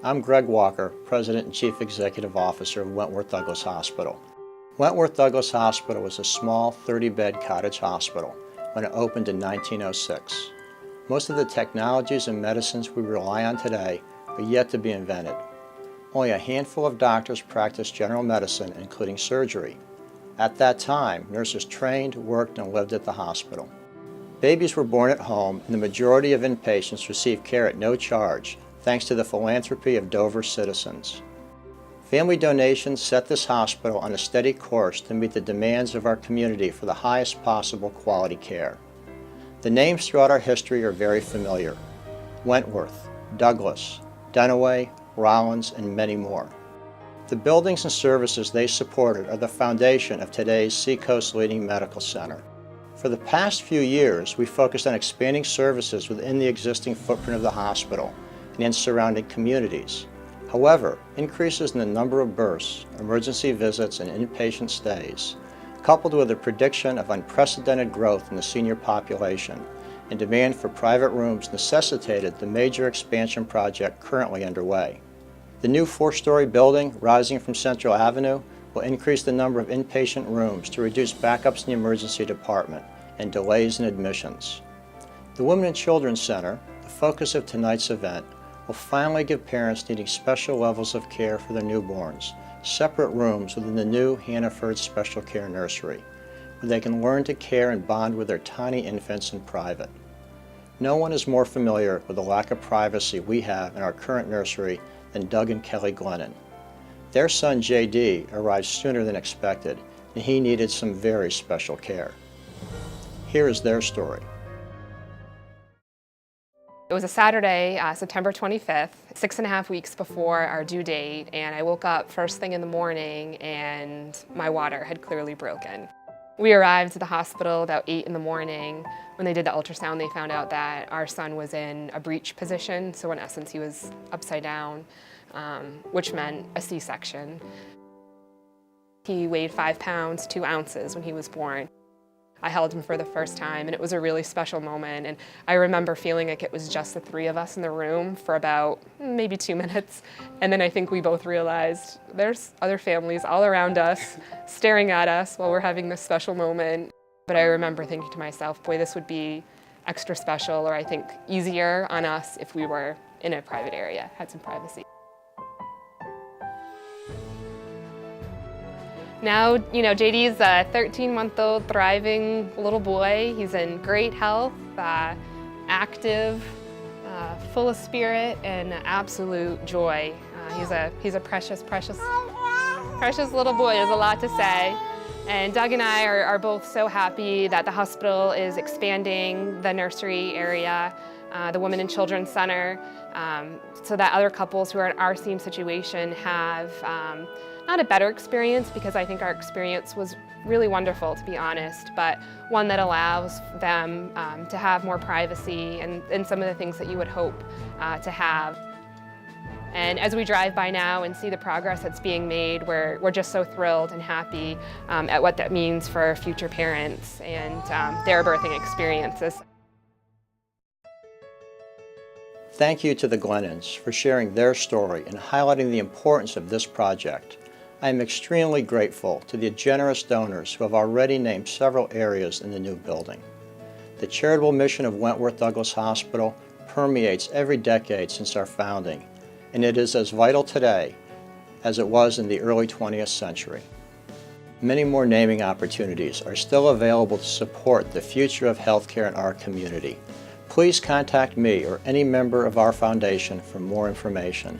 I'm Greg Walker, President and Chief Executive Officer of Wentworth-Douglass Hospital. Wentworth-Douglass Hospital was a small 30-bed cottage hospital when it opened in 1906. Most of the technologies and medicines we rely on today are yet to be invented. Only a handful of doctors practiced general medicine, including surgery. At that time, nurses trained, worked, and lived at the hospital. Babies were born at home, and the majority of inpatients received care at no charge, thanks to the philanthropy of Dover citizens. Family donations set this hospital on a steady course to meet the demands of our community for the highest possible quality care. The names throughout our history are very familiar: Wentworth, Douglas, Dunaway, Rollins, and many more. The buildings and services they supported are the foundation of today's Seacoast leading medical center. For the past few years, we focused on expanding services within the existing footprint of the hospital and in surrounding communities. However, increases in the number of births, emergency visits, and inpatient stays, coupled with a prediction of unprecedented growth in the senior population and demand for private rooms, necessitated the major expansion project currently underway. The new 4-story building rising from Central Avenue will increase the number of inpatient rooms to reduce backups in the emergency department and delays in admissions. The Women and Children's Center, the focus of tonight's event, will finally give parents needing special levels of care for their newborns separate rooms within the new Hannaford Special Care Nursery, where they can learn to care and bond with their tiny infants in private. No one is more familiar with the lack of privacy we have in our current nursery than Doug and Kelly Glennon. Their son JD arrived sooner than expected, and he needed some very special care. Here is their story. It was a Saturday, September 25th, 6.5 weeks before our due date, and I woke up first thing in the morning and my water had clearly broken. We arrived at the hospital about 8 in the morning. When they did the ultrasound, they found out that our son was in a breech position, so in essence he was upside down, which meant a C-section. He weighed 5 pounds, 2 ounces when he was born. I held him for the first time, and it was a really special moment. And I remember feeling like it was just the 3 of us in the room for about maybe 2 minutes. And then I think we both realized there's other families all around us staring at us while we're having this special moment. But I remember thinking to myself, boy, this would be extra special, or I think easier on us if we were in a private area, had some privacy. Now, JD's a 13-month-old thriving little boy. He's in great health, active, full of spirit, and absolute joy. He's a precious little boy. There's a lot to say. And Doug and I are both so happy that the hospital is expanding the nursery area, the Women and Children's Center, so that other couples who are in our same situation have not a better experience, because I think our experience was really wonderful, to be honest, but one that allows them to have more privacy and some of the things that you would hope to have. And as we drive by now and see the progress that's being made, we're just so thrilled and happy at what that means for future parents and their birthing experiences. Thank you to the Glennons for sharing their story and highlighting the importance of this project. I am extremely grateful to the generous donors who have already named several areas in the new building. The charitable mission of Wentworth-Douglass Hospital permeates every decade since our founding, and it is as vital today as it was in the early 20th century. Many more naming opportunities are still available to support the future of healthcare in our community. Please contact me or any member of our foundation for more information.